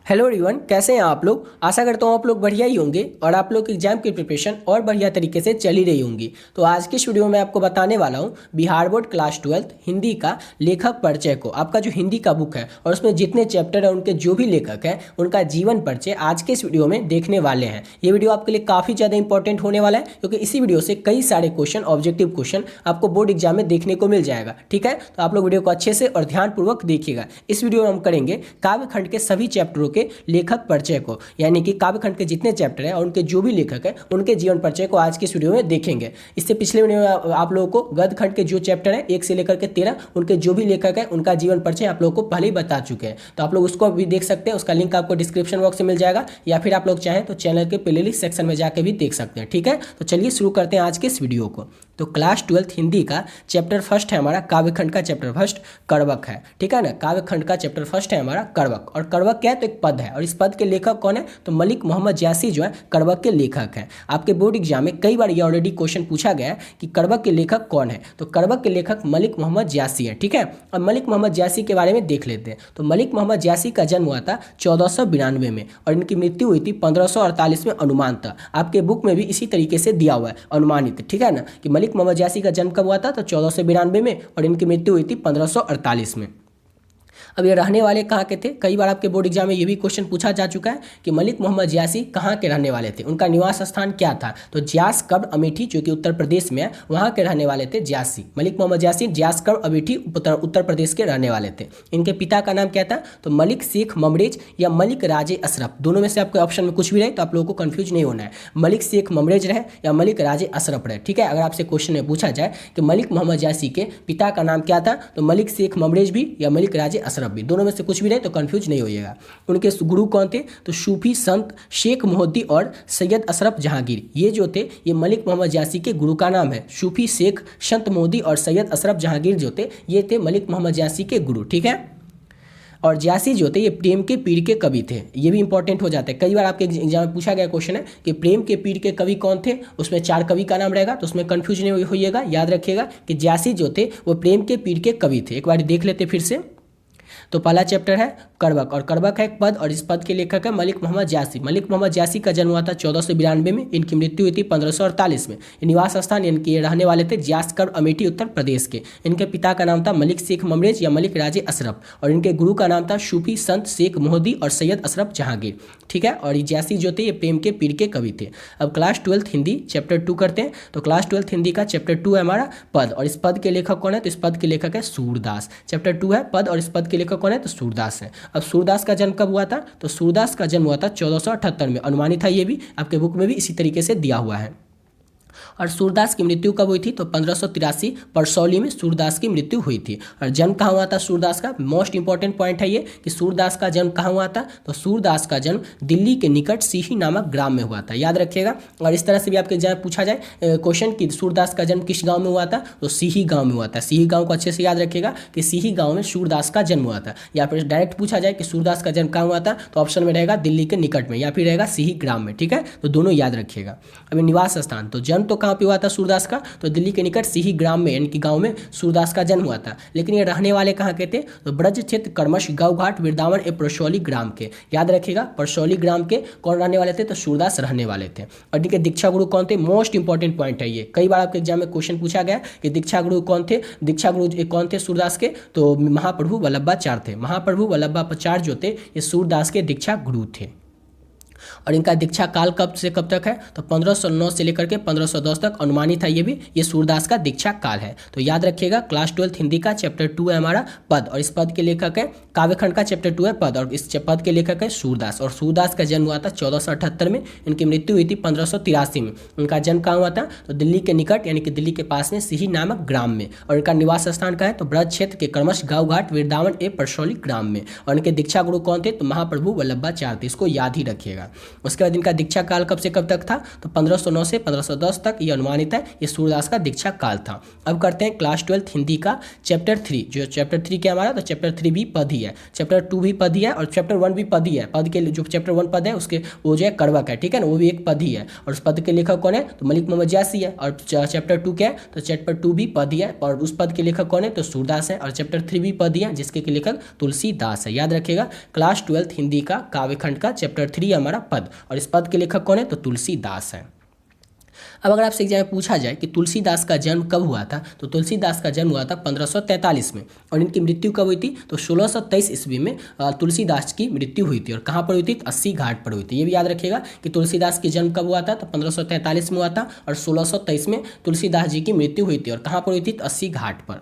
Hello everyone, कैसे हैं आप लोग। आशा करता हूँ आप लोग बढ़िया ही होंगे और आप लोग एग्जाम की प्रिपरेशन और बढ़िया तरीके से चल ही रही होंगी। तो आज की इस वीडियो में आपको बताने वाला हूँ बिहार बोर्ड क्लास 12 हिंदी का लेखक परिचय को। आपका जो हिंदी का बुक है और उसमें जितने चैप्टर है उनके जो भी लेखक हैं उनका जीवन परिचय आज के इस वीडियो में देखने वाले हैं। ये वीडियो आपके लिए काफ़ी ज़्यादा इंपॉर्टेंट होने वाला है क्योंकि इसी वीडियो से कई सारे क्वेश्चन, ऑब्जेक्टिव क्वेश्चन आपको बोर्ड एग्जाम में देखने को मिल जाएगा। ठीक है, तो आप लोग वीडियो को अच्छे से और ध्यानपूर्वक देखिएगा। इस वीडियो में हम करेंगे काव्यखंड के सभी चैप्टरों के लेखक परिचय को, यानी कि काव्यखंड के जितने चैप्टर हैं और उनके जो भी लेखक हैं उनके जीवन परिचय को आज की इस वीडियो में देखेंगे। इससे पिछले वीडियो में आप लोगों को गद्य खंड के जो चैप्टर हैं 1 से लेकर के 13 उनके जो भी लेखक हैं उनका जीवन परिचय आप लोगों को पहले ही बता चुके हैं। तो आप लोग उसको भी देख सकते हैं, उसका लिंक आपको डिस्क्रिप्शन बॉक्स में मिल जाएगा, या फिर आप लोग चाहें तो चैनल के प्लेलिस्ट सेक्शन में जाकर भी देख सकते हैं। ठीक है, तो चलिए शुरू करते हैं आज के इस वीडियो को। तो क्लास 12 हिंदी का चैप्टर फर्स्ट है हमारा काव्यखंड का चैप्टर फर्स्ट कड़वक है। ठीक है ना, काव्यखंड का चैप्टर फर्स्ट है हमारा कड़वक। और कड़वक क्या है, तो एक पद है और इस पद के लेखक कौन है, तो मलिक मोहम्मद जासी जो है कड़वक के लेखक हैं। आपके बोर्ड एग्जाम में कई बार ये ऑलरेडी क्वेश्चन पूछा गया है कि कड़वक के लेखक कौन है, तो कड़वक के लेखक मलिक मोहम्मद जासी है। ठीक है, अब मलिक मोहम्मद जासी के बारे में देख लेते हैं। तो मलिक मोहम्मद जासी का जन्म हुआ था 1492 में और इनकी मृत्यु हुई थी 1548 में अनुमान था। आपके बुक में भी इसी तरीके से दिया हुआ है अनुमानित। ठीक है ना, कि मलिक मोहम्मद जासी का जन्म कब हुआ था, तो 1492 में और इनकी मृत्यु हुई थी 1548 में। अब ये रहने वाले कहाँ के थे, कई बार आपके बोर्ड एग्जाम में ये भी क्वेश्चन पूछा जा चुका है कि मलिक मोहम्मद ज्यासी कहाँ के रहने वाले थे, उनका निवास स्थान क्या था। तो ज्यास कब्र अमेठी जो कि उत्तर प्रदेश में है, वहाँ के रहने वाले थे ज्यासी। मलिक मोहम्मद ज्यासी ज्यास कब्र अमेठी उत्तर प्रदेश के रहने वाले थे। इनके पिता का नाम क्या था, तो मलिक शेख ममरेज या मलिक राजे अशरफ। दोनों में से आपके ऑप्शन में कुछ भी रहे तो आप लोगों को कंफ्यूज नहीं होना है, मलिक शेख ममरेज रहे या मलिक राजे अशरफ रहे। ठीक है, अगर आपसे क्वेश्चन में पूछा जाए कि मलिक मोहम्मद ज्यासी के पिता का नाम क्या था, तो मलिक शेख ममरेज भी या मलिक राजे अशरफ भी, दोनों में से कुछ भी नहीं तो कंफ्यूज नहीं होइएगा। उनके गुरु कौन थे, तो सूफी संत शेख मोहद्दी और सैयद अशरफ जहांगीर, ये जो थे ये मलिक मोहम्मद ज्यासी के गुरु का नाम है। सूफी शेख संत मोहद्दी और सैयद अशरफ जहांगीर जो थे ये थे मलिक मोहम्मद ज्यासी के गुरु। ठीक है, और ज्यासी जो थे ये प्रेम के पीर के कवि थे। ये भी इंपॉर्टेंट हो जाता है, कई बार आपके एग्जाम में पूछा गया क्वेश्चन है कि प्रेम के पीर के कवि कौन थे, उसमें 4 कवि का नाम रहेगा, तो उसमें कंफ्यूज नहीं होइएगा। याद रखिएगा कि ज्यासी जो थे वो प्रेम के पीर के कवि थे। एक बार देख लेते फिर से। तो पहला चैप्टर है कड़वक और कड़वक है एक पद और इस पद के लेखक है मलिक मोहम्मद ज्यासी। मलिक मोहम्मद ज्यासी का जन्म हुआ था 1492 में, इनकी मृत्यु हुई थी 1548 में। निवास स्थान इनके रहने वाले थे ज्यास कब्र अमेठी उत्तर प्रदेश के। इनके पिता का नाम था मलिक शेख ममरेज या मलिक राजे अशरफ और इनके गुरु का नाम था सूफी संत शेख मोहद्दी और सैयद अशरफ जहांगीर। ठीक है, और ये ज्यासी जो थे ये प्रेम के पीर के कवि थे। अब क्लास 12 हिंदी चैप्टर 2 करते हैं। तो क्लास 12 हिंदी का चैप्टर 2 है हमारा पद और इस पद के लेखक कौन है, तो इस पद के लेखक है सूरदास। चैप्टर 2 है पद और इस पद के लेखक कौन है, तो सूरदास है। अब सूरदास का जन्म कब हुआ था, तो सूरदास का जन्म हुआ था 1478 में, अनुमानित था। ये भी आपके बुक में भी इसी तरीके से दिया हुआ है। और सूरदास की मृत्यु कब हुई थी, तो 1583 परसौली में सूरदास की मृत्यु हुई थी। और जन्म कहाँ हुआ था सूरदास का, मोस्ट इंपॉर्टेंट पॉइंट है ये कि सूरदास का जन्म कहाँ हुआ था, तो सूरदास का जन्म दिल्ली के निकट सीही नामक ग्राम में हुआ था। याद रखिएगा। और इस तरह से भी आपके एग्जाम में पूछा जाए क्वेश्चन कि सूरदास का जन्म किस गाँव में हुआ था, तो सीही गाँव में हुआ था। सीही गाँव को अच्छे से याद रखिएगा कि सीही गाँव में सूरदास का जन्म हुआ था। या फिर डायरेक्ट पूछा जाए कि सूरदास का जन्म कहाँ हुआ था, तो ऑप्शन में रहेगा दिल्ली के निकट में या फिर रहेगा सीही ग्राम में। ठीक है, तो दोनों याद रखिएगा। अभी निवास स्थान, तो जन्म तो कहाँ पे हुआ था सूरदास का, तो दिल्ली के निकट सीही ग्राम में यानी कि गांव में सूरदास का जन्म हुआ था। लेकिन ये रहने वाले कहाँ के थे, तो ब्रज क्षेत्र कर्मश गाँव घाट वृंदावन ए परसौली ग्राम के। याद रखिएगा परसौली ग्राम के कौन रहने वाले थे, तो सूरदास रहने वाले थे। और इनके दीक्षा गुरु कौन थे, मोस्ट इंपॉर्टेंट पॉइंट है ये, कई बार आपके एग्जाम में क्वेश्चन पूछा गया कि दीक्षा गुरु कौन थे। दीक्षा गुरु कौन थे सूरदास के, तो महाप्रभु वल्लभाचार्य थे। महाप्रभु वल्लभाचार्य जो थे ये सूरदास के दीक्षा गुरु थे। और इनका दीक्षा काल कब से कब तक है, तो 1509 से लेकर के 1510 तक अनुमानित है। ये भी ये सूरदास का दीक्षा काल है। तो याद रखिएगा क्लास 12 हिंदी का चैप्टर 2 है हमारा पद और इस पद के लेखक है काव्यखंड का चैप्टर 2 है पद और इस पद के लेखक है सूरदास। और सूरदास का जन्म हुआ था 1478 में, इनकी मृत्यु हुई थी 1583 में। उनका जन्म कहाँ हुआ था, तो दिल्ली के निकट यानी कि दिल्ली के पास में सीही नामक ग्राम में। और इनका निवास स्थान का है, तो ब्रज क्षेत्र के कर्मश गाँव घाट वृंदावन ए परसौली ग्राम में। और इनके दीक्षा गुरु कौन थे, तो महाप्रभु वल्लभाचार्य थे। इसको याद ही रखिएगा। उसके बाद इनका दीक्षा काल कब से कब तक था, तो 1509 से 1510 तक ये अनुमानित है, ये सूरदास का दीक्षा काल था। अब करते हैं क्लास 12 हिंदी का चैप्टर 3। जो चैप्टर 3 क्या हमारा, तो चैप्टर 3 भी पद ही है, चैप्टर 2 भी पद ही है और चैप्टर 1 भी पद ही है। पद के जो चैप्टर 1 पद है उसके वो जो है कड़वक है, ठीक है ना, वो भी एक पद ही है। और उस पद के लेखक कौन है, तो मलिक मोहम्मद जासी है। और चैप्टर 2 क्या है, तो चैप्टर 2 भी पद ही है और उस पद के लेखक कौन है, तो सूरदास है। और चैप्टर 3 भी पद ही है जिसके लेखक तुलसीदास है। याद रखिएगा, क्लास 12 हिंदी का काव्यखंड का चैप्टर 3 हमारा पद, और इस पद के लेखक कौन है, तो तुलसीदास है। अब अगर आपसे एग्जाम में पूछा जाए कि तुलसीदास का जन्म कब हुआ था, तो तुलसीदास का जन्म हुआ था 1543 में, और इनकी मृत्यु कब हुई थी, तो 1623 ईस्वी में तुलसीदास की मृत्यु हुई थी। और कहाँ पर हुई थी, 80 घाट पर हुई थी। ये भी याद रखिएगा कि तुलसीदास की जन्म कब हुआ था, तो 1543 में हुआ था और 1623 में तुलसीदास जी की मृत्यु हुई थी। और कहाँ पर हुई थी, 80 घाट पर।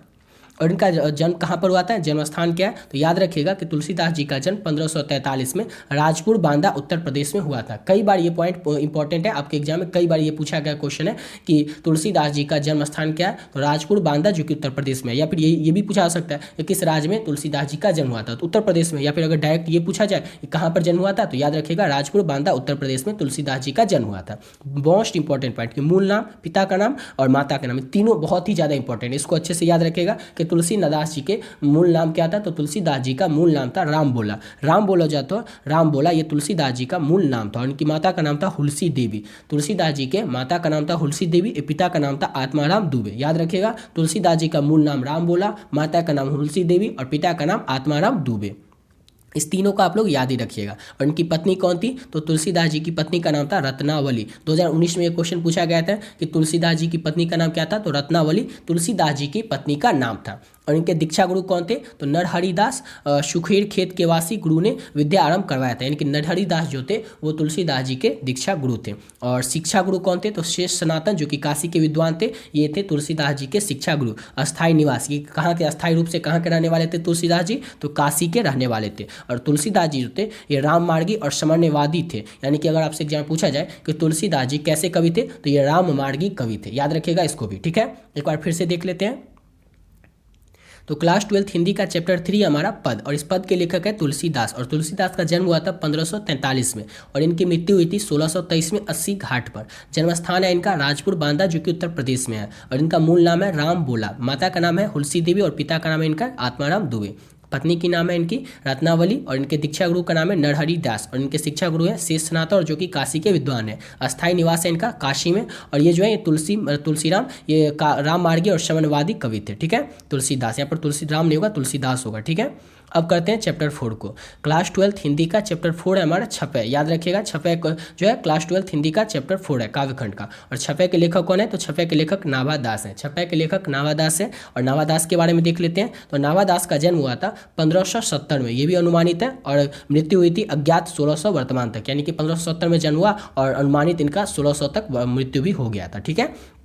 और इनका जन्म कहाँ पर हुआ था, जन्म स्थान क्या है, तो याद रखिएगा कि तुलसीदास जी का जन्म 1543 में राजपुर बांदा उत्तर प्रदेश में हुआ था। कई बार ये पॉइंट इंपॉर्टेंट है, आपके एग्जाम में कई बार ये पूछा गया क्वेश्चन है कि तुलसीदास जी का जन्म स्थान क्या है, तो राजपुर बांदा जो कि उत्तर प्रदेश में है। या फिर ये भी पूछा जा सकता है कि किस राज्य में तुलसीदास जी का जन्म हुआ था, तो उत्तर प्रदेश में। या फिर अगर डायरेक्ट ये पूछा जाए कि कहाँ पर जन्म हुआ था, तो याद रखिएगा राजपुर बांदा उत्तर प्रदेश में तुलसीदास जी का जन्म हुआ था। मोस्ट इंपॉर्टेंट पॉइंट कि मूल नाम, पिता का नाम और माता का नाम, तीनों बहुत ही ज़्यादा इंपॉर्टेंट है। इसको अच्छे से याद रखिएगा कि तुलसीदास जी के मूल नाम क्या था, तो तुलसीदास जी का मूल नाम था राम बोला। राम बोला जाता है, राम बोला, ये तुलसीदास जी का मूल नाम था। और इनकी माता का नाम था हुलसी देवी। तुलसीदास जी के माता का नाम था हुलसी देवी, पिता का नाम था आत्माराम दुबे। याद रखिएगा, तुलसीदास जी का मूल नाम राम बोला, माता का नाम हुलसी देवी और पिता का नाम आत्माराम दुबे। इस तीनों का आप लोग याद ही रखिएगा। और इनकी पत्नी कौन थी, तो तुलसीदास जी की पत्नी का नाम था रत्नावली। 2019 में ये क्वेश्चन पूछा गया था कि तुलसीदास जी की पत्नी का नाम क्या था, तो रत्नावली तुलसीदास जी की पत्नी का नाम था। और इनके दीक्षा गुरु कौन थे, तो नरहरिदास सुखेर खेत के वासी गुरु ने विद्या आरंभ करवाया था। यानी कि नरहरिदास जो थे वो तुलसीदास जी के दीक्षा गुरु थे। और शिक्षा गुरु कौन थे, तो शेष सनातन जो कि काशी के विद्वान थे, ये थे तुलसीदास जी के शिक्षा गुरु। अस्थायी निवास, ये कहाँ के, अस्थायी रूप से कहाँ के रहने वाले थे तुलसीदास जी, तो काशी के रहने वाले थे। और तुलसीदास जी जो थे ये राम मार्गी और समन्वयवादी थे। यानी कि अगर आपसे एग्जाम पूछा जाए कि तुलसीदास जी कैसे कवि थे, तो ये राम मार्गी कवि थे। याद रखिएगा इसको भी, ठीक है। एक बार फिर से देख लेते हैं। तो क्लास 12 हिंदी का चैप्टर 3 हमारा पद, और इस पद के लेखक है तुलसीदास। और तुलसीदास का जन्म हुआ था 1543 में और इनकी मृत्यु हुई थी 1623 में 80 घाट पर। जन्म स्थान है इनका राजपुर बांदा जो कि उत्तर प्रदेश में है। और इनका मूल नाम है राम बोला, माता का नाम है हुलसी देवी और पिता का नाम है इनका आत्माराम दुबे। पत्नी की नाम है इनकी रत्नावली और इनके दीक्षा गुरु का नाम है नरहरि दास। और इनके शिक्षा गुरु है शेष सनातन और जो कि काशी के विद्वान है। अस्थायी निवास है इनका काशी में। और ये जो है ये तुलसीराम ये राम मार्गी और समन्वयवादी कवि थे, ठीक है। तुलसीदास, यहाँ पर तुलसीराम नहीं होगा, तुलसीदास होगा, ठीक है। अब करते हैं चैप्टर 4 को। क्लास 12 हिंदी का चैप्टर 4 है हमारा छपै। याद रखिएगा छपै जो है क्लास 12 हिंदी का चैप्टर 4 है काव्यखंड का। और छपै के लेखक कौन है, तो छपै के लेखक नाभादास है। छपै के लेखक नाभादास है। और नाभादास के बारे में देख लेते हैं। तो नाभादास का जन्म हुआ था 1570 में, ये भी अनुमानित है। और मृत्यु हुई थी अज्ञात 1600 वर्तमान तक, यानी कि 1570 में जन्म हुआ और अनुमानित इनका 1600 तक मृत्यु भी हो गया था, ठीक है।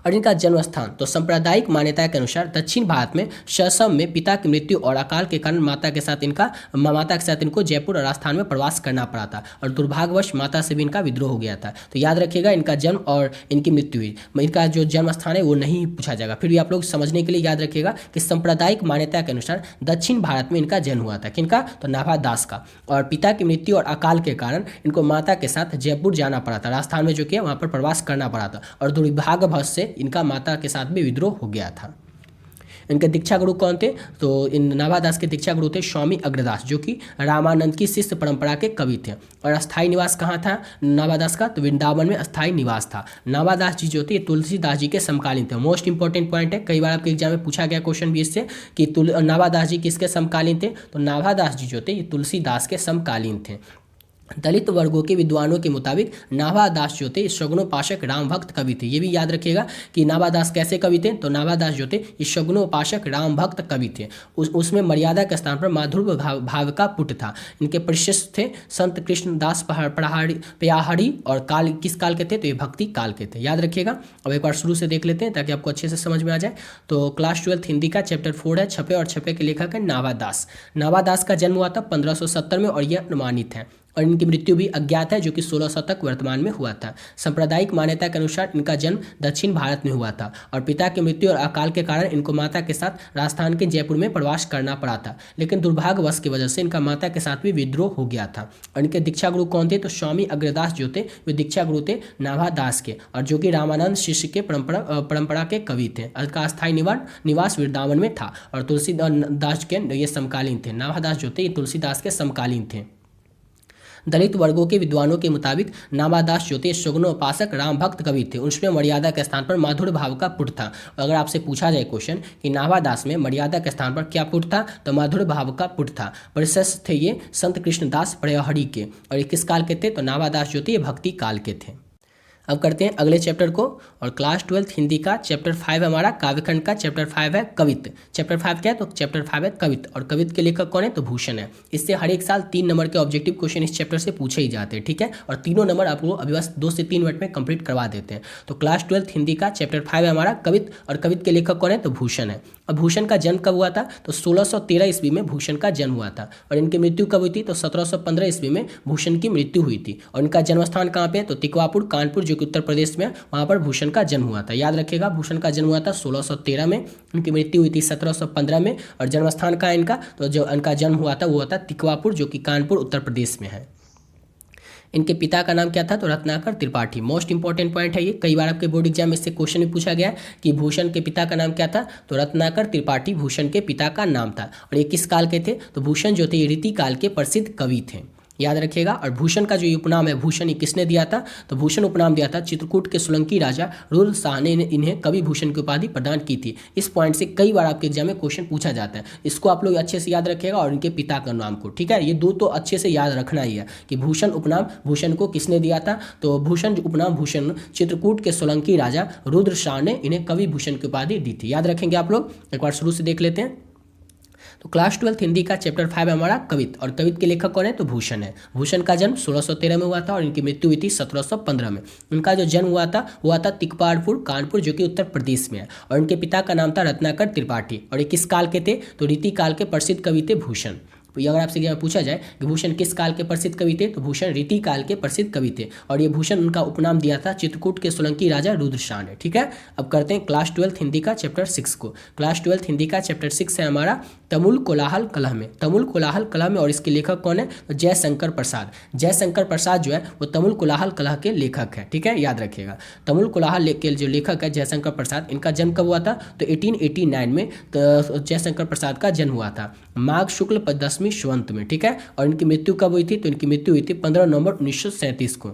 और इनका जन्म स्थान, तो सांप्रदायिक मान्यता के अनुसार दक्षिण भारत में ससम में पिता की मृत्यु और अकाल के कारण माता के साथ इनको जयपुर और राजस्थान में प्रवास करना पड़ा था। और दुर्भाग्यवश माता से भी इनका विद्रोह हो गया था। तो याद रखिएगा इनका जन्म और इनकी मृत्यु हुई। इनका जो जन्म स्थान है वो नहीं पूछा जाएगा, फिर भी आप लोग समझने के लिए याद रखिएगा कि सांप्रदायिक मान्यता के अनुसार दक्षिण भारत में इनका जन्म हुआ था। किनका, तो नाभादास का। और पिता की मृत्यु और अकाल के कारण इनको माता के साथ जयपुर जाना पड़ा था, राजस्थान में जो कि वहाँ पर प्रवास करना पड़ा था। और दुर्भाग्यवश से इनका माता के साथ भी विद्रोह हो गया था। इनके दीक्षा गुरु कौन थे, तो इन नाभादास के दीक्षा गुरु थे स्वामी अग्रदास जो कि रामानंद की शिष्य परंपरा के कवि थे। और अस्थायी निवास कहाँ था नाभादास का, तो वृंदावन में अस्थायी निवास था। नाभादास जी जो थे तुलसीदास जी के समकालीन थे। मोस्ट इंपॉर्टेंट पॉइंट है, कई बार आपके एग्जाम में पूछा गया क्वेश्चन भी इससे कि नाभादास जी किसके समकालीन थे, तो नाभादास जी जो थे ये तुलसीदास के समकालीन थे। दलित वर्गों के विद्वानों के मुताबिक नाभादास जो थे शगुनोपासक राम भक्त कवि थे। ये भी याद रखिएगा कि नाभादास कैसे कवि थे, तो नाभादास जो थे ये शगुनोपासक राम भक्त कवि थे। उसमें मर्यादा के स्थान पर माधुर्य भाव का पुट था। इनके प्रशस्त थे संत कृष्णदास प्याहड़ी और काल किस काल के थे, तो ये भक्ति काल के थे। याद रखिएगा। अब एक बार शुरू से देख लेते हैं ताकि आपको अच्छे से समझ में आ जाए। तो क्लास 12 हिंदी का चैप्टर 4 है छपे, और छपे के लेखक है नाभादास। नाभादास का जन्म हुआ था 1570 में और यह अनुमानित है। और इनकी मृत्यु भी अज्ञात है, जो कि 1600 तक वर्तमान में हुआ था। सांप्रदायिक मान्यता के अनुसार इनका जन्म दक्षिण भारत में हुआ था और पिता की मृत्यु और अकाल के कारण इनको माता के साथ राजस्थान के जयपुर में प्रवास करना पड़ा था, लेकिन दुर्भाग्यवश की वजह से इनका माता के साथ भी विद्रोह हो गया था। और इनके दीक्षा गुरु कौन थे? तो स्वामी अग्रदास जो थे वे दीक्षा गुरु थे नाभा दास के, और जो कि रामानंद शिष्य के परंपरा के कवि थे। इनका अस्थायी निवास वृंदावन में था और तुलसीदास के ये समकालीन थे। नाभा दास जो थे ये तुलसीदास के समकालीन थे। दलित वर्गों के विद्वानों के मुताबिक नाभादास जो थे सगुणोपासक राम भक्त कवि थे। उसमें मर्यादा के स्थान पर माधुर्य भाव का पुट था। अगर आपसे पूछा जाए क्वेश्चन कि नाभादास में मर्यादा के स्थान पर क्या पुट था, तो माधुर्य भाव का पुट था। प्रशस्त थे ये संत कृष्णदास प्रयहरी के, और ये किस काल के थे? तो नाभादास जो थे ये भक्ति काल के थे। अब करते हैं अगले चैप्टर को, और क्लास 12 हिंदी का चैप्टर 5 हमारा काव्यखंड का चैप्टर 5 है कवित्त। चैप्टर 5 क्या है? तो चैप्टर 5 है कवित्त, और कवित्त के लेखक कौन है? तो भूषण है। इससे हर एक साल 3 नंबर के ऑब्जेक्टिव क्वेश्चन इस चैप्टर से पूछे ही जाते हैं, ठीक है, और तीनों नंबर आपको अभी बस 2 से 3 मिनट में कंप्लीट करवा देते हैं। तो क्लास 12 हिंदी का चैप्टर 5 है हमारा कवित्त, और कवित्त के लेखक कौन है? तो भूषण है। अब भूषण का जन्म कब हुआ था? तो 1613 ईस्वी में भूषण का जन्म हुआ था, और इनकी मृत्यु कब हुई थी? तो 1715 ईस्वी में भूषण की मृत्यु हुई थी। और इनका जन्म स्थान कहाँ पे है? तो तिकवापुर कानपुर, जो कि उत्तर प्रदेश में, वहाँ पर भूषण का जन्म हुआ था। याद रखिएगा, भूषण का जन्म हुआ था 1613 में, उनकी मृत्यु हुई थी 1715 में, और जन्म स्थान का इनका, तो जो इनका जन्म हुआ था वो हुआ था तिकवापुर, जो कि कानपुर उत्तर प्रदेश में है। इनके पिता का नाम क्या था? तो Ratnakar Tripathi. Most important point है ये, कई बार आपके बोर्ड एग्जाम में इससे क्वेश्चन भी पूछा गया कि भूषण के पिता का नाम क्या था? तो रत्नाकर त्रिपाठी भूषण के पिता का नाम था। और ये किस काल के थे? तो भूषण जो थे ये रीति काल के प्रसिद्ध कवि थे, याद रखिएगा। और भूषण का जो ये उपनाम है भूषण, ये किसने दिया था? तो भूषण उपनाम दिया था चित्रकूट के सोलंकी राजा रुद्र शाह ने इन्हें कवि भूषण की उपाधि प्रदान की थी। इस पॉइंट से कई बार आपके एग्जाम में क्वेश्चन पूछा जाता है, इसको आप लोग अच्छे से याद रखिएगा, और इनके पिता का नाम को, ठीक है, ये दो तो अच्छे से याद रखना ही है कि भूषण उपनाम भूषण को किसने दिया था? तो भूषण उपनाम भूषण चित्रकूट के सोलंकी राजा रुद्र शाह ने इन्हें कवि भूषण की उपाधि दी थी। याद रखेंगे आप लोग, एक बार शुरू से देख लेते हैं। तो क्लास 12 हिंदी का चैप्टर 5 है हमारा कवित्त, और कवित्त के लेखक कौन है? तो भूषण है। भूषण का जन्म 1613 में हुआ था, और इनकी मृत्यु हुई थी 1715 में। इनका जो जन्म हुआ था तिकपाड़पुर कानपुर, जो कि उत्तर प्रदेश में है, और इनके पिता का नाम था रत्नाकर त्रिपाठी। और ये किस काल के थे? तो रीति काल के प्रसिद्ध कवि थे भूषण। तो ये अगर आपसे पूछा जाए कि भूषण किस काल के प्रसिद्ध कवि थे, तो भूषण रीति काल के प्रसिद्ध कवि थे, और ये भूषण उनका उपनाम दिया था चित्रकूट के सोलंकी राजा रुद्र शाह ने, ठीक है। अब करते हैं क्लास 12 हिंदी का चैप्टर 6 को। क्लास 12 हिंदी का चैप्टर 6 है हमारा तमुल कोलाहल कलह में। तमुल कोलाहल कलह में, और इसके लेखक कौन है? तो जयशंकर प्रसाद। जयशंकर प्रसाद जो है वो तमुल कोलाहल कलह के लेखक है, ठीक है, याद रखिएगा। तमुल कोलाहल के जो लेखक है जयशंकर प्रसाद, इनका जन्म कब हुआ था? तो 1889 में जयशंकर प्रसाद का जन्म हुआ था माघ शुक्ल 10वीं स्वंत में, ठीक है। और इनकी मृत्यु कब हुई थी? तो इनकी मृत्यु हुई थी 15 नवंबर 1937 को।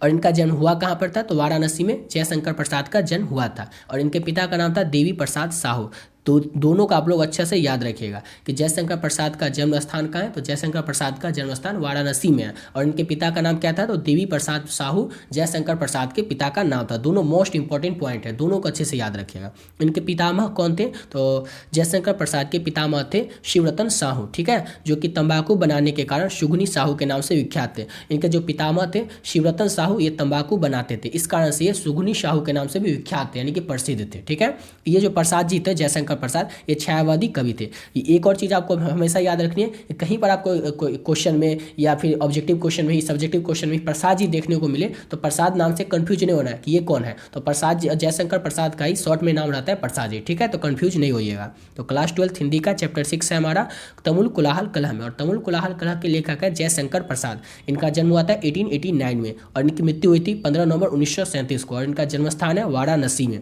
और इनका जन्म हुआ कहाँ पर था? तो वाराणसी में जयशंकर प्रसाद का जन्म हुआ था, और इनके पिता का नाम था देवी प्रसाद साहू। तो दोनों का आप लोग अच्छे से याद रखिएगा कि जयशंकर प्रसाद का जन्म स्थान कहाँ है? तो जयशंकर प्रसाद का जन्म स्थान वाराणसी में है, और इनके पिता का नाम क्या था? तो देवी प्रसाद साहू जयशंकर प्रसाद के पिता का नाम था। दोनों मोस्ट इंपॉर्टेंट पॉइंट है, दोनों को अच्छे से याद रखिएगा। इनके पितामह कौन थे? तो जयशंकर प्रसाद के पितामह थे शिवरतन साहू, ठीक है, जो कि तंबाकू बनाने के कारण शुगनी साहू के नाम से विख्यात थे। इनके जो पितामह थे शिवरतन साहू, ये तंबाकू बनाते थे, इस कारण से ये सुगनी साहू के नाम से भी विख्यात थे, यानी कि प्रसिद्ध थे, ठीक है। ये जो प्रसाद जी थे जयशंकर प्रसाद, ये छायावादी कवि थे। एक और चीज़ आपको हमेशा याद रखनी है, कहीं पर आपको क्वेश्चन में या फिर ऑब्जेक्टिव क्वेश्चन में ही सब्जेक्टिव क्वेश्चन में प्रसाद जी देखने को मिले, तो प्रसाद नाम से कंफ्यूज नहीं होना है कि ये कौन है। तो प्रसाद जयशंकर प्रसाद का ही शॉर्ट में नाम रहता है प्रसाद जी, ठीक है, तो कंफ्यूज नहीं होइएगा। तो क्लास 12 हिंदी का चैप्टर 6 है हमारा तमुल कोलाहल कलह में, और तमुल कोलाहल कलह के लेखक है जयशंकर प्रसाद। इनका जन्म हुआ था 1889 में, और इनकी मृत्यु हुई थी 15 नवंबर 1937 को, और इनका जन्म स्थान है वाराणसी में।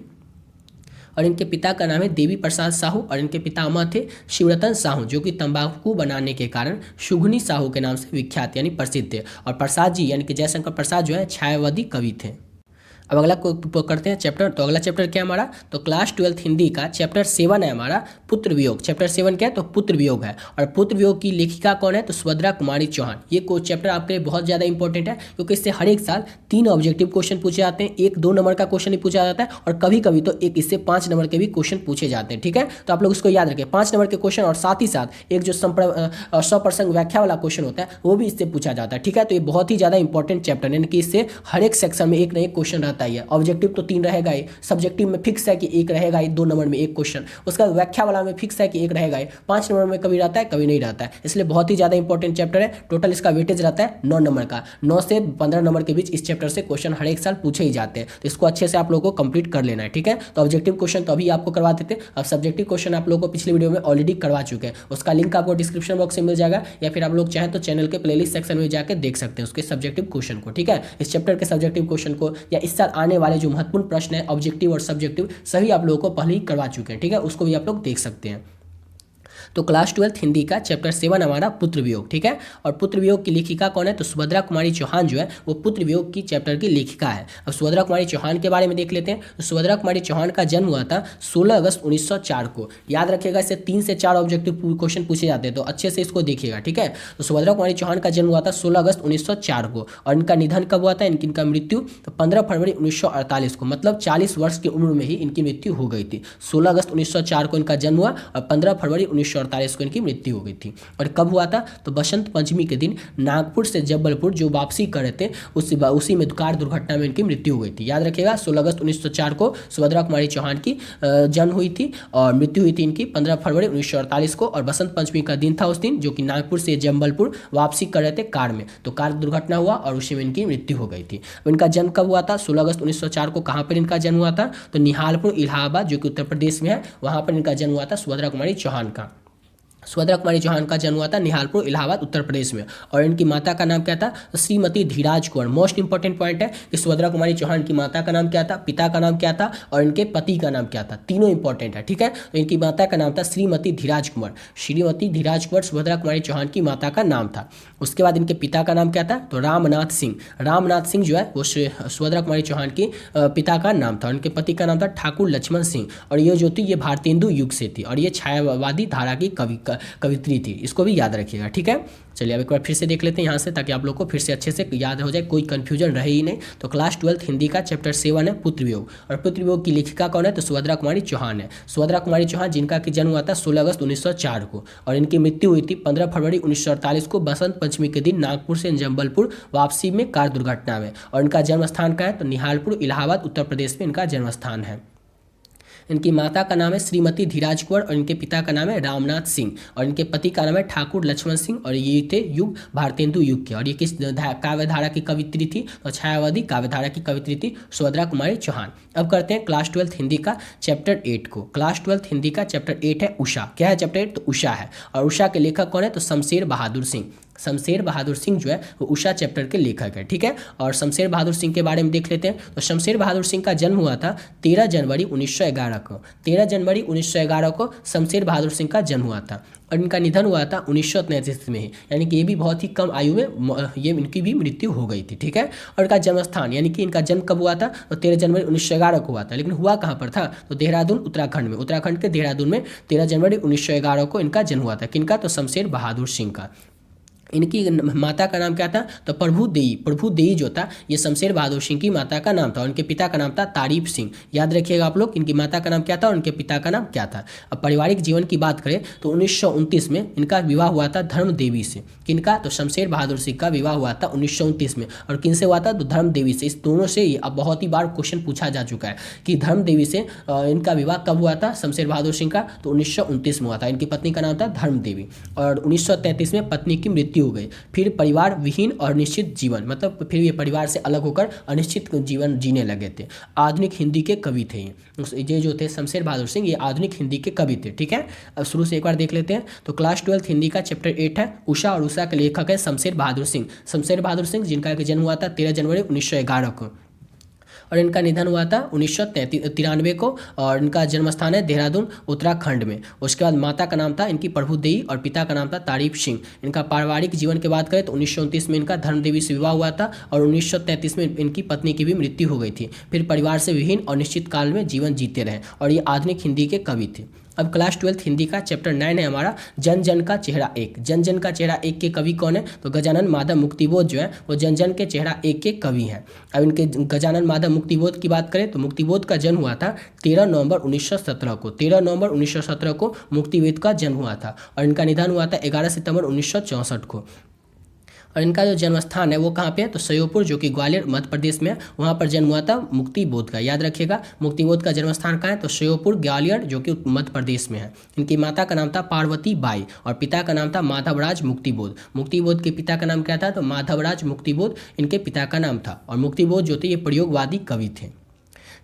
और इनके पिता का नाम है देवी प्रसाद साहू, और इनके पितामह थे शिवरतन साहू, जो कि तंबाकू बनाने के कारण शुगनी साहू के नाम से विख्यात यानी प्रसिद्ध थे। और प्रसाद जी यानी कि जयशंकर प्रसाद जो है छायावादी कवि थे। अब अगला को करते हैं चैप्टर। तो अगला चैप्टर क्या है हमारा? तो क्लास 12 हिंदी का चैप्टर 7 है हमारा पुत्र वियोग। चैप्टर 7 क्या है? तो पुत्र वियोग है, और पुत्र वियोग की लेखिका कौन है? तो सुभद्रा कुमारी चौहान। ये चैप्टर आपके लिए बहुत ज़्यादा इंपॉर्टेंट है, क्योंकि इससे हर एक साल 3 ऑब्जेक्टिव क्वेश्चन पूछे जाते हैं, 1-2 नंबर का क्वेश्चन ही पूछा जाता है, और कभी कभी तो एक इससे 5 नंबर के भी क्वेश्चन पूछे जाते हैं, ठीक है। तो आप लोग इसको याद रखें, 5 नंबर के क्वेश्चन, और साथ ही साथ एक जो सप्रसंग व्याख्या वाला क्वेश्चन होता है वो भी इससे पूछा जाता है, ठीक है। तो ये बहुत ही ज़्यादा इंपॉर्टेंट चैप्टर है, यानी कि इससे हर एक सेक्शन में एक ना एक क्वेश्चन रहता आता ही है। ऑब्जेक्टिव तो 3 रहेगा ही, सब्जेक्टिव में फिक्स है कि 1 रहेगा ही, 2 नंबर में 1 क्वेश्चन। उसका व्याख्या वाला में फिक्स है कि 1 रहेगा ही, 5 नंबर में कभी रहता है कभी नहीं रहता है, इसलिए बहुत ही ज़्यादा इंपॉर्टेंट चैप्टर है। टोटल इसका वेटेज रहता है 9 नंबर का। 9 से 15 नंबर के बीच इस चैप्टर से क्वेश्चन हर एक साल पूछे ही जाते हैं, तो इसको अच्छे से आप लोगों को कंप्लीट कर लेना है, ठीक है। तो ऑब्जेक्टिव क्वेश्चन तो अभी आपको करवा देते हैं, अब सब्जेक्टिव क्वेश्चन आप लोगों को पिछली वीडियो में ऑलरेडी करवा चुके हैं, उसका लिंक आपको डिस्क्रिप्शन बॉक्स में मिल जाएगा, या फिर आप लोग चाहें तो चैनल के प्लेलिस्ट सेक्शन में जाकर देख सकते हैं उसके सब्जेक्टिव क्वेश्चन को, ठीक है। इस चैप्टर के सब्जेक्टिव क्वेश्चन को या इस साल आने वाले जो महत्वपूर्ण प्रश्न है ऑब्जेक्टिव और सब्जेक्टिव सभी आप लोगों को पहले ही करवा चुके हैं, ठीक है, उसको भी आप लोग देख सकते हैं। तो क्लास 12 हिंदी का चैप्टर 7 हमारा पुत्र वियोग, ठीक है। और पुत्र वियोग की लेखिका कौन है, तो सुभद्रा कुमारी चौहान जो है वो पुत्र वियोग की चैप्टर की लेखिका है। अब सुभद्रा कुमारी चौहान के बारे में देख लेते हैं। तो सुभद्रा कुमारी चौहान का जन्म हुआ था 16 अगस्त 1904 को। याद रखिएगा, इससे 3 से 4 ऑब्जेक्टिव क्वेश्चन पूछे जाते हैं, तो अच्छे से इसको देखिएगा, ठीक है। तो सुभद्रा कुमारी चौहान का जन्म हुआ था 16 अगस्त 1904 को, और इनका निधन कब हुआ था, इनका मृत्यु तो 15 फरवरी 1948 को, मतलब 40 वर्ष की उम्र में ही इनकी मृत्यु हो गई थी। 16 अगस्त 1904 को इनका जन्म हुआ और 15 फरवरी 1948 को इनकी मृत्यु हो गई थी। और कब हुआ था, तो बसंत पंचमी के दिन नागपुर से जबलपुर जो वापसी कर रहे थे उसी में कार दुर्घटना में इनकी मृत्यु हो गई थी। याद रखिएगा, 16 अगस्त 1904 को सुभद्रा कुमारी चौहान की जन्म हुई थी और मृत्यु हुई थी इनकी 15 फरवरी 1948 को, और बसंत पंचमी का दिन था उस दिन, जो कि नागपुर से जबलपुर वापसी कर रहे थे कार में, तो कार दुर्घटना हुआ और उसी में इनकी मृत्यु हो गई थी। इनका जन्म कब हुआ था, 16 अगस्त 1904 को। कहाँ पर इनका जन्म हुआ था, तो निहालपुर इलाहाबाद जो कि उत्तर प्रदेश में है, वहाँ पर इनका जन्म हुआ था सुभद्रा कुमारी चौहान का। सुभद्रा कुमारी चौहान का जन्म हुआ था निहालपुर इलाहाबाद उत्तर प्रदेश में, और इनकी माता का नाम क्या था, Shrimati Dhiraj Kaur. Most important point है कि सुभद्रा कुमारी चौहान की माता का नाम क्या था, पिता का नाम क्या था और इनके पति का नाम क्या था, तीनों इंपॉर्टेंट है, ठीक है। तो इनकी माता का नाम था श्रीमती धीराज कुमार। श्रीमती धीराज कुमार सुभद्रा कुमारी चौहान की माता का नाम था। उसके बाद इनके पिता का नाम क्या था, तो रामनाथ सिंह। रामनाथ सिंह जो है वो सुभद्रा कुमारी चौहान की पिता का नाम था। उनके पति का नाम था ठाकुर लक्ष्मण सिंह, और ये जो थी ये भारतेंदु युग से थी, और ये छायावादी धारा की कवित्री थी। इसको भी याद रखिएगा, ठीक है। चलिए अब एक बार फिर से देख लेते हैं यहाँ से, ताकि आप लोग को फिर से अच्छे से याद हो जाए, कोई कंफ्यूजन रहे ही नहीं। तो क्लास 12 हिंदी का चैप्टर 7 है पुत्र वियोग, और पुत्र वियोग की लेखिका कौन है, तो सुभद्रा कुमारी चौहान है। सुभद्रा कुमारी चौहान जिनका कि जन्म हुआ था 16 अगस्त 1904 को, और इनकी मृत्यु हुई थी 15 फरवरी 1948 को बसंत पंचमी के दिन नागपुर से जबलपुर वापसी में कार दुर्घटना में। और इनका जन्म स्थान का है, तो निहालपुर इलाहाबाद उत्तर प्रदेश में इनका जन्म स्थान है। इनकी माता का नाम है श्रीमती धीराज कौर, और इनके पिता का नाम है रामनाथ सिंह, और इनके पति का नाम है ठाकुर लक्ष्मण सिंह, और ये थे युग भारतेंदु युग के। और ये किस काव्यधारा की कवित्री थी, तो छायावादी काव्यधारा की कवित्री थी सुभद्रा कुमारी चौहान। अब करते हैं क्लास 12 हिंदी का चैप्टर 8 को। क्लास 12 हिंदी का चैप्टर 8 है उषा। क्या है चैप्टर 8, तो उषा है, और उषा के लेखक कौन है, तो शमशेर बहादुर सिंह। शमशेर बहादुर सिंह जो है वो उषा चैप्टर के लेखक है, ठीक है। और शमशेर बहादुर सिंह के बारे में देख लेते हैं। तो शमशेर बहादुर सिंह का जन्म हुआ था 13 जनवरी 1911 को। 13 जनवरी 1911 को शमशेर बहादुर सिंह का जन्म हुआ था, और इनका निधन हुआ था 1933 में ही, यानी कि ये भी बहुत ही कम आयु में ये इनकी भी मृत्यु हो गई थी, ठीक है। और इनका जन्म स्थान, यानी कि इनका जन्म कब हुआ था, तो 13 जनवरी 1911 को हुआ था, लेकिन हुआ कहाँ पर था, तो देहरादून उत्तराखंड में। उत्तराखंड के देहरादून में 13 जनवरी 1911 को इनका जन्म हुआ था। किनका, तो शमशेर बहादुर सिंह का। इनकी माता का नाम क्या था, तो प्रभु देई जो था ये शमशेर बहादुर सिंह की माता का नाम था, और उनके पिता का नाम था तारीफ सिंह। याद रखिएगा आप लोग, इनकी माता का नाम क्या था और उनके पिता का नाम क्या था। अब पारिवारिक जीवन की बात करें तो 1929 में इनका विवाह हुआ था धर्म देवी से। किनका, तो शमशेर बहादुर सिंह का विवाह हुआ था 1929 में, और किनसे हुआ था, तो धर्म देवी से। इस दोनों से अब बहुत ही बार क्वेश्चन पूछा जा चुका है कि धर्म देवी से इनका विवाह कब हुआ था शमशेर बहादुर सिंह का, तो 1929 में हुआ था। इनकी पत्नी का नाम था धर्म देवी, और 1933 में पत्नी की मृत्यु हो गई। फिर परिवार विहीन और अनिश्चित जीवन, मतलब फिर ये परिवार से अलग होकर अनिश्चित जीवन जीने लगे थे। आधुनिक हिंदी के कवि थे ये जो थे शमशेर बहादुर सिंह, ये आधुनिक हिंदी के कवि थे, ठीक है। अब शुरू से एक बार देख लेते हैं। तो क्लास 12 हिंदी का चैप्टर 8 है उषा, और उषा के लेखक है शमशेर बहादुर सिंह। शमशेर बहादुर सिंह जिनका जन्म हुआ था 13 जनवरी 1911 को, और इनका निधन हुआ था 1993 को, और इनका जन्म स्थान है देहरादून उत्तराखंड में। उसके बाद माता का नाम था इनकी प्रभु देई, और पिता का नाम था तारीफ सिंह। इनका पारिवारिक जीवन की बात करें तो 1929 में इनका धर्म देवी से विवाह हुआ था, और 1933 में इनकी पत्नी की भी मृत्यु हो गई थी। फिर परिवार से विहीन और निश्चित काल में जीवन जीते रहे, और ये आधुनिक हिंदी के कवि थे। अब क्लास 12 हिंदी का चैप्टर 9 है हमारा जन जन का चेहरा एक। जन जन का चेहरा एक के कवि कौन है, तो गजानन माधव मुक्तिबोध जो है वो जन जन के चेहरा एक के कवि हैं। अब इनके गजानन माधव मुक्तिबोध की बात करें तो मुक्तिबोध का जन्म हुआ था 13 नवंबर 1917 को। 13 नवंबर 1917 को मुक्तिबोध का जन्म हुआ था, और इनका निधन हुआ था 11 सितंबर 1964 को। और इनका जो जन्म स्थान है वो कहाँ पे है, तो श्योपुर जो कि ग्वालियर मध्य प्रदेश में है, वहाँ पर जन्म हुआ था मुक्ति बोध का। याद रखिएगा, मुक्ति बोध का जन्म स्थान कहाँ है, तो श्योपुर ग्वालियर जो कि मध्य प्रदेश में है। इनकी माता का नाम था पार्वती बाई और पिता का नाम था माधवराज मुक्तिबोध। मुक्तिबोध के पिता का नाम क्या था, तो माधवराज मुक्तिबोध इनके पिता का नाम था। और मुक्तिबोध जो थे ये प्रयोगवादी कवि थे।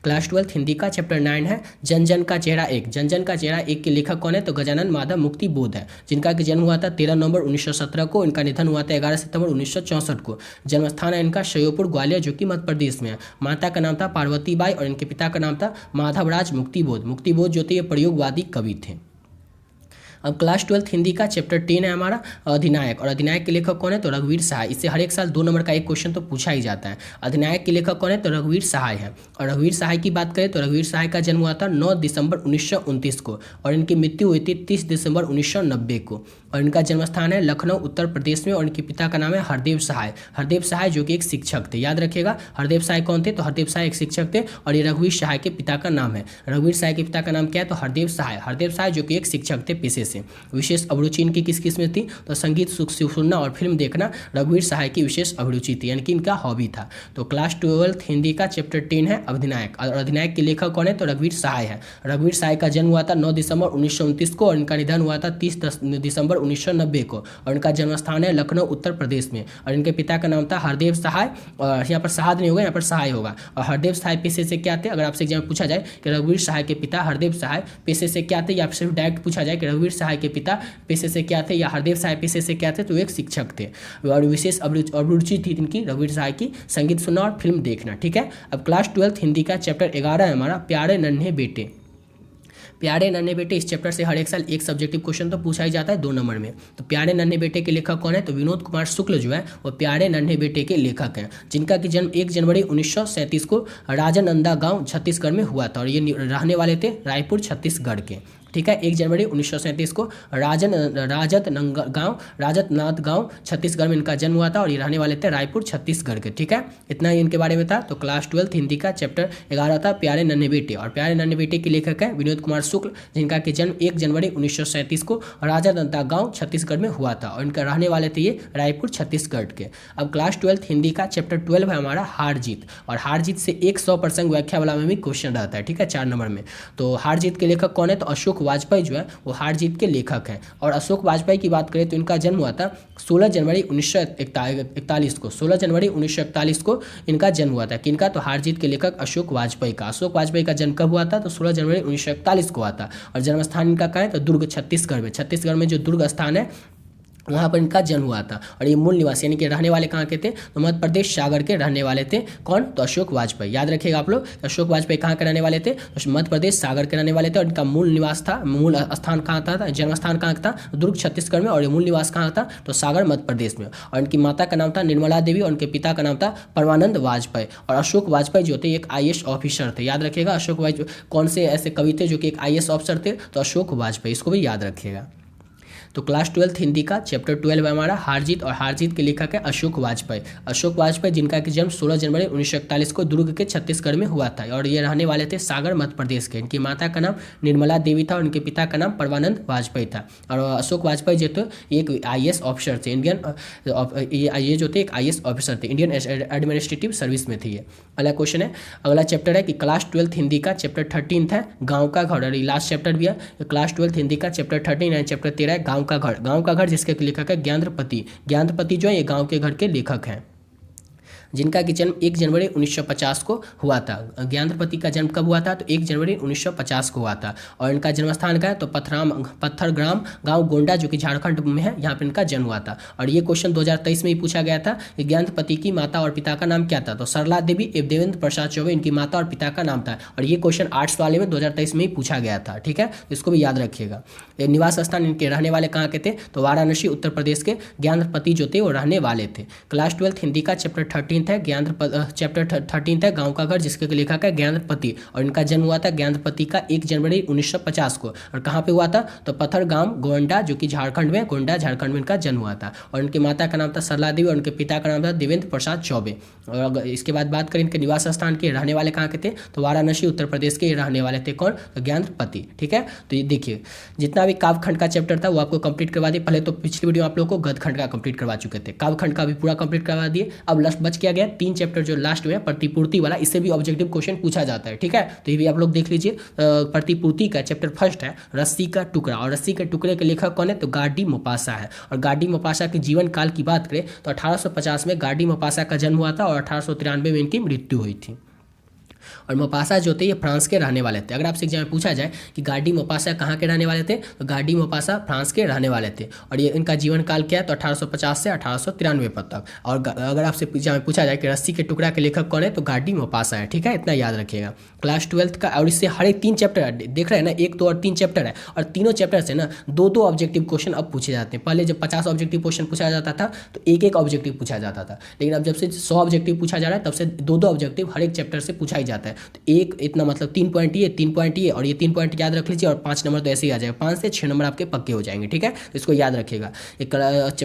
क्लास 12 हिंदी का चैप्टर 9 है जन जन का चेहरा एक। जन जन का चेहरा एक के लेखक कौन है, तो गजानन माधव मुक्तिबोध है, जिनका कि जन्म हुआ था 13 नवंबर 1917 को। इनका निधन हुआ था 11 सितंबर 1964 को। जन्म स्थान है इनका श्योपुर ग्वालियर जो कि मध्य प्रदेश में है। माता का नाम था पार्वती बाई और इनके पिता का नाम था माधवराज मुक्तिबोध। मुक्तिबोध जो थे ये प्रयोगवादी कवि थे। अब क्लास 12 हिंदी का चैप्टर 10 है हमारा अधिनायक। और अधिनायक के लेखक कौन है, तो रघुवीर सहाय। इससे हर एक साल 2 नंबर का एक क्वेश्चन तो पूछा ही जाता है। अधिनायक के लेखक कौन है, तो रघुवीर सहाय है। और रघुवीर सहाय की बात करें तो रघुवीर सहाय का जन्म हुआ था 9 दिसंबर 1929 को और इनकी मृत्यु हुई थी 30 दिसंबर 1990 को। और इनका जन्म स्थान है लखनऊ उत्तर प्रदेश में और इनके पिता का नाम है हरदेव सहाय। हरदेव सहाय जो कि एक शिक्षक थे। याद रखिएगा, हरदेव सहाय कौन थे, तो हरदेव सहाय एक शिक्षक थे और ये रघुवीर सहाय के पिता का नाम है। रघुवीर सहाय के पिता का नाम क्या है, तो हरदेव सहाय। हरदेव सहाय जो कि एक शिक्षक थे पेशे से। विशेष अभिरुचि इनकी किस किस में थी, तो संगीत सुनना और फिल्म देखना रघुवीर सहाय की विशेष अभिरुचि थी, यानी कि इनका हॉबी था। तो क्लास 12 हिंदी का चैप्टर 10 है अधिनायक। और अधिनायक के लेखक कौन है, तो रघुवीर सहाय है। रघुवीर सहाय का जन्म हुआ था 9 दिसंबर 1929 को और इनका निधन हुआ था 30 दिसंबर 1990 को। और इनका जन्म स्थान है लखनऊ उत्तर प्रदेश में। और इनके पिता का नाम था हरदेव सहाय। और यहाँ पर सहाद नहीं होगा, यहाँ पर सहाय होगा। और हरदेव सहाय पेशे से क्या थे, अगर आपसे एग्जाम में पूछा जाए कि रघुवीर सहाय के पिता हरदेव सहाय पेशे से क्या थे, या आपसे डायरेक्ट पूछा जाए कि रघुवीर सहाय के पिता पेशे से क्या थे या हरदेव सहाय पेशे से क्या थे, तो एक शिक्षक थे। और विशेष अभिरुचि थी इनकी रघुवीर सहाय की संगीत सुनना और फिल्म देखना। ठीक है। अब क्लास 12 हिंदी का चैप्टर 11 है हमारा प्यारे नन्हे बेटे। प्यारे नन्हे बेटे, इस चैप्टर से हर एक साल एक सब्जेक्टिव क्वेश्चन तो पूछा ही जाता है 2 नंबर में। तो प्यारे नन्हे बेटे के लेखक कौन है, तो विनोद कुमार शुक्ल जो है वो प्यारे नन्हे बेटे के लेखक हैं, जिनका कि जन्म 1 जनवरी 1937 को राजनंदा गांव छत्तीसगढ़ में हुआ था। और ये रहने वाले थे रायपुर छत्तीसगढ़ के। ठीक है। 1 जनवरी 1937 को राजनाथ गांव छत्तीसगढ़ में इनका जन्म हुआ था और ये रहने वाले थे रायपुर छत्तीसगढ़ के। ठीक है। इतना ही इनके बारे में था। तो क्लास 12 हिंदी का चैप्टर 11 था प्यारे नन्हे बेटे। और प्यारे नन्हे बेटे के लेखक हैं विनोद कुमार शुक्ल, जिनका कि जन्म 1 जनवरी 1937 को राजनांदगांव गांव छत्तीसगढ़ में हुआ था और इनका रहने वाले थे ये रायपुर छत्तीसगढ़ के। अब क्लास 12 हिंदी का चैप्टर 12 है हमारा हार जीत। और हार जीत से 100% व्याख्या वाला में भी क्वेश्चन रहता है। ठीक है, 4 नंबर में। तो हार जीत के लेखक कौन है, तो अशोक वाजपेयी जो है वो हार जीत के लेखक हैं। और अशोक वाजपेयी की बात करें तो इनका जन्म हुआ था 16 जनवरी 1941 को। 16 जनवरी 1941 को इनका जन्म हुआ था। किनका, तो हार जीत के लेखक अशोक वाजपेयी का। अशोक वाजपेयी का जन्म कब हुआ था, तो 16 जनवरी 1941 को हुआ था। और जन्म स्थान इनका कहाँ है, तो दुर्ग छत्तीसगढ़ में। छत्तीसगढ़ में जो दुर्ग स्थान है वहाँ पर इनका जन्म हुआ था। और ये मूल निवासी यानी कि रहने वाले कहाँ के थे, तो मध्य प्रदेश सागर के रहने वाले थे। कौन, तो अशोक वाजपेयी। याद रखिएगा आप लोग, अशोक वाजपेयी कहाँ के रहने वाले थे, तो मध्य प्रदेश सागर के रहने वाले थे। और इनका मूल निवास था, मूल स्थान कहाँ था, जन्म स्थान कहाँ था, दुर्ग छत्तीसगढ़ में। और ये मूल निवास कहाँ था, तो सागर मध्य प्रदेश में। और इनकी माता का नाम था निर्मला देवी और उनके पिता का नाम था परमानंद वाजपेयी। और अशोक वाजपेयी जो थे एक IAS ऑफिसर थे। याद रखिएगा, अशोक वाजपेयी कौन से ऐसे कवि थे जो कि एक IAS ऑफिसर थे, तो अशोक वाजपेयी, इसको भी याद रखिएगा। तो क्लास 12 हिंदी का चैप्टर 12 है हमारा हार जीत। और हार जीत के लेखक है अशोक वाजपेयी। अशोक वाजपेयी जिनका कि जन्म 16 जनवरी 1941 को दुर्ग के छत्तीसगढ़ में हुआ था और ये रहने वाले थे सागर मध्य प्रदेश के। इनकी माता का नाम निर्मला देवी था और इनके पिता का नाम परमानंद वाजपेयी था। और अशोक वाजपेयी जो थे एक IAS ऑफिसर थे, ये जो थे एक IAS ऑफिसर थे, इंडियन एडमिनिस्ट्रेटिव सर्विस में थे ये। अगला क्वेश्चन है, अगला चैप्टर है कि क्लास 12 हिंदी का चैप्टर 13 है गाँव का घर। और ये लास्ट चैप्टर भी है। क्लास 12 हिंदी का चैप्टर 13 है, चैप्टर 13 है गाँव का घर। गांव का घर जिसके लेखक है ज्ञानपति। ज्ञानपति जो है ये गांव के घर के लेखक हैं, जिनका कि जन्म 1 जनवरी 1950 को हुआ था। ज्ञानपति का जन्म कब हुआ था, तो 1 जनवरी 1950 को हुआ था। और इनका जन्म स्थान का है तो पत्थरग्राम गांव गोंडा जो कि झारखंड में है, यहाँ पे इनका जन्म हुआ था। और ये क्वेश्चन 2023 में ही पूछा गया था कि ज्ञानपति की माता और पिता का नाम क्या था, तो सरला देवी एवं देवेंद्र प्रसाद चौबे इनकी माता और पिता का नाम था। और ये क्वेश्चन आर्ट्स वाले में 2023 में ही पूछा गया था। ठीक है, इसको भी याद रखिएगा। निवास स्थान इनके रहने वाले कहाँ के थे, तो वाराणसी उत्तर प्रदेश के ज्ञानपति जो थे वो रहने वाले थे। क्लास 12 हिंदी का चैप्टर 13 13 है चैप्टर 13 है गांव का घर, जिसके लेखक है ज्ञानपति, और इनका जन्म हुआ था ज्ञानपति का 1 जनवरी 1950 को। और कहाँ पे हुआ था? तो पथरगाम गोंडा, जो कि झारखंड में, गोंडा झारखंड में इनका जन्म हुआ था। और इनकी माता का नाम था सरला देवी और उनके पिता का नाम था देवेंद्र प्रसाद चौबे। और अगर इसके बाद बात करें इनके निवास स्थान के, रहने वाले कहाँ के थे? तो वाराणसी उत्तर प्रदेश के रहने वाले थे। कौन? तो ज्ञानपति। ठीक है, तो ये देखिए जितना भी काव्यखंड का चैप्टर था वो आपको कंप्लीट करवा दिए। पहले तो पिछली वीडियो आप लोग को गद्यखंड का कंप्लीट करवा चुके थे, काव्यखंड का भी पूरा कंप्लीट करवा दिए। अब लास्ट बच क्या गया? 3 चैप्टर जो लास्ट में प्रतिपूर्ति वाला, इससे भी ऑब्जेक्टिव क्वेश्चन पूछा जाता है। ठीक है, तो ये भी आप लोग देख लीजिए। प्रतिपूर्ति का चैप्टर फर्स्ट है रस्सी का टुकड़ा, और रस्सी के टुकड़े के लेखक कौन है? तो गार्डी मोपासा है। और गार्डी मोपासा के जीवन काल की बात करें तो 1850 में गार्डी मोपासा का जन्म हुआ था और 1893 में इनकी मृत्यु हुई थी। और मोपासा जो थे ये फ्रांस के रहने वाले थे। अगर आपसे एग्जाम में पूछा जाए कि गार्डी मोपासा कहाँ के रहने वाले थे, तो गार्डी मोपासा फ्रांस के रहने वाले थे। और ये इनका जीवन काल क्या है? तो 1850 से 1893 तक। और अगर आपसे एग्जाम में पूछा जाए कि रस्सी के टुकड़ा के लेखक कौन है, तो गार्डी मोपासा है। ठीक है, इतना याद रखिएगा। क्लास 12 का, और इससे हर एक 3 चैप्टर देख रहे हैं ना, 1, 2 और 3 चैप्टर है, और तीनों चैप्टर से ना 2-2 ऑब्जेक्टिव क्वेश्चन अब पूछे जाते हैं। पहले जब 50 ऑब्जेक्टिव क्वेश्चन पूछा जाता था तो 1-1 ऑब्जेक्टिव पूछा जाता था, लेकिन अब जब से 100 ऑब्जेक्टिव पूछा जा रहा है तब से 2-2 ऑब्जेक्टिव हर एक चैप्टर से पूछा ही जाता है। तो एक इतना मतलब 3 पॉइंट ये, 3 पॉइंट ये, और ये 3 पॉइंट याद रख लीजिए, और 5 नंबर तो ऐसे ही आ जाएगा। 5 से 6 नंबर आपके पक्के हो जाएंगे। ठीक है, इसको याद रखिएगा। एक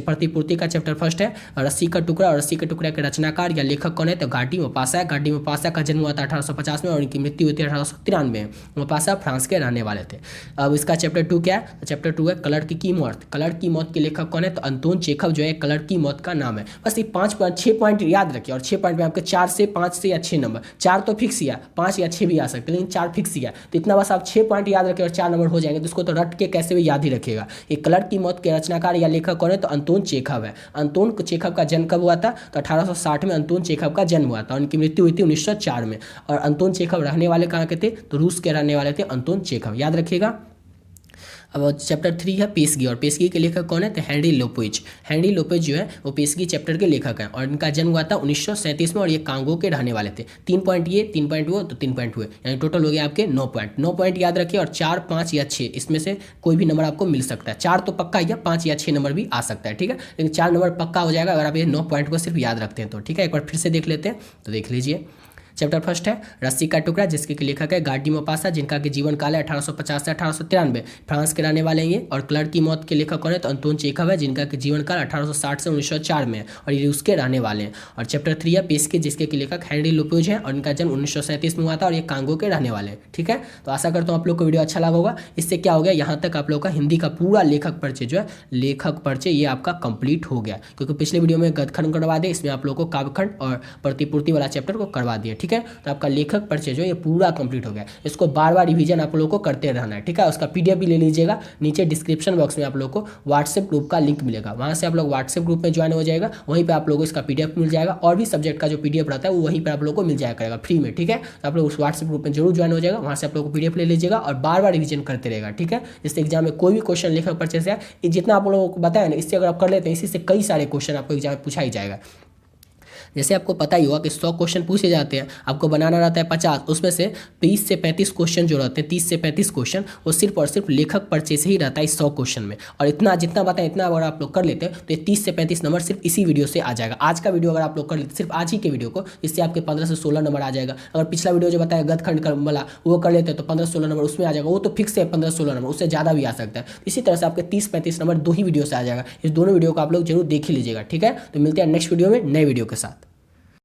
प्रतिपूर्ति का चैप्टर फर्स्ट है रस्सी का टुकड़ा, और रस्सी के टुकड़े के रचनाकार या लेखक कौन है? तो गार्डी मोपासा है। गार्डी मोपासा का जन्म हुआ था 1850 में और इनकी मृत्यु हुई थी 1893 में। मोपासा फ्रांस के रहने वाले थे। अब इसका चैप्टर 2 क्या है? तो चैप्टर 2 है क्लर्क की मौत। क्लर्क की मौत के लेखक कौन है? तो अंतोन चेखव जो है क्लर्क की मौत का नाम है। बस ये 6 पॉइंट याद रखिए, और 6 पॉइंट में आपके 4 से 5 से या 6 नंबर, 4 तो फिक्स ही है, 5 या 6 भी आ सकते हैं, लेकिन 4 फिक्स ही है। तो इतना बस आप 6 पॉइंट याद रखें और 4 नंबर हो जाएंगे। तो इसको तो रट के कैसे भी याद ही रखिएगा। ये क्लर्क की मौत के रचनाकार या लेखक कौन है? तो अंतोन चेखव है। अंतोन चेखव का जन्म कब हुआ था? तो 1860 में अंतोन चेखव का जन्म हुआ था, उनकी मृत्यु हुई थी 1904 में। और अंतोन चेखव रहने वाले कहाँ के थे? तो रूस के रहने वाले थे अंतोन चेखव, याद रखिएगा। अब चैप्टर 3 है पेशगी, और पेशगी के लेखक कौन है? तो हेनरी लोपेज। हेनरी लोपेज जो है वो पेशगी चैप्टर के लेखक हैं, और इनका जन्म हुआ था 1937 में, और ये कांगो के रहने वाले थे। 3 पॉइंट ये, 3 पॉइंट वो, तो 3 पॉइंट हुए, यानी टोटल हो गया आपके 9 पॉइंट। 9 पॉइंट याद रखिए, और 4, 5 या 6 इसमें से कोई भी नंबर आपको मिल सकता है। 4 तो पक्का ही है, 5 या 6 नंबर भी आ सकता है। ठीक है, लेकिन 4 नंबर पक्का हो जाएगा अगर आप ये 9 पॉइंट को सिर्फ याद रखते हैं तो। ठीक है, एक बार फिर से देख लेते हैं, तो देख लीजिए। चैप्टर फर्स्ट है रस्सी का टुकड़ा, जिसके लेखक है गार्डी मोपासा, जिनका के जीवन काल है 1850 से 1893, फ्रांस के रहने वाले हैं। और क्लर्क की मौत के लेखक कौन है? तो अंतोन चेखव है, जिनका के जीवन काल 1860 से 1904 में, और ये उसके रहने वाले हैं। और चैप्टर 3 है पेशगी, जिसके लेखक हेनरी लोपेज है, और इनका जन्म 1937 में हुआ था, और ये कांगो के रहने वाले हैं। ठीक है, तो आशा करता हूँ आप लोग को वीडियो अच्छा लगा होगा। इससे क्या हो गया, यहाँ तक आप लोग का हिंदी का पूरा लेखक परिचय जो है, लेखक परिचय ये आपका कंप्लीट हो गया, क्योंकि पिछले वीडियो में गद्यखंड करवा दिए, इसमें आप लोग को काव्यखंड और प्रतिपूर्ति वाला चैप्टर को करवा दिया। ठीक है, तो आपका लेखक परिचय जो ये पूरा कंप्लीट हो गया। इसको बार बार रिवीजन आप लोगों को करते रहना है। ठीक है, उसका पीडीएफ भी ले लीजिएगा। नीचे डिस्क्रिप्शन बॉक्स में आप लोग को व्हाट्सएप ग्रुप का लिंक मिलेगा, वहाँ से आप लोग व्हाट्सएप ग्रुप में ज्वाइन हो जाएगा, वहीं पे आप लोगों को इसका पीडीएफ मिल जाएगा, और भी सब्जेक्ट का जो पीडीएफ रहता है वो वहीं पर आप लोग को मिल जाया करेगा फ्री में। ठीक है, तो आप लोग उस व्हाट्सएप ग्रुप में जरूर ज्वाइन हो जाएगा, वहाँ से आप लोग को पीडीएफ ले लीजिएगा और बार बार रिवीजन करते रहेगा। ठीक है, जिससे एग्जाम में कोई भी क्वेश्चन लेखक परिचय से आए, जितना आप लोगों को बताया ना, इससे अगर आप कर लेते हैं, इसी से कई सारे क्वेश्चन आपको एग्जाम में पूछा ही जाएगा। जैसे आपको पता ही होगा कि 100 क्वेश्चन पूछे जाते हैं, आपको बनाना रहता है 50, उसमें से 20 से 35 क्वेश्चन जो रहते हैं, 30 से 35 क्वेश्चन वो सिर्फ और सिर्फ लेखक परिचय से ही रहता है इस 100 क्वेश्चन में। और इतना जितना बताएं इतना अगर आप लोग कर लेते हैं तो ये 30 से 35 नंबर सिर्फ इसी वीडियो से आ जाएगा। आज का वीडियो अगर आप लोग कर लेते सिर्फ आज ही के वीडियो को, इससे आपके 15 से 16 नंबर आ जाएगा। अगर पिछला वीडियो जो बताया गद्यखंड का वाला वो कर लेते हैं तो 15-16 नंबर उसमें आ जाएगा, वो तो फिक्स है 15-16 नंबर, उससे ज़्यादा भी आ सकता है। इसी तरह से आपके 30-35 नंबर 2 ही वीडियो से आ जाएगा। इस दोनों वीडियो को आप लोग जरूर देख ही लीजिएगा। ठीक है, तो मिलते हैं नेक्स्ट वीडियो में नए वीडियो के साथ।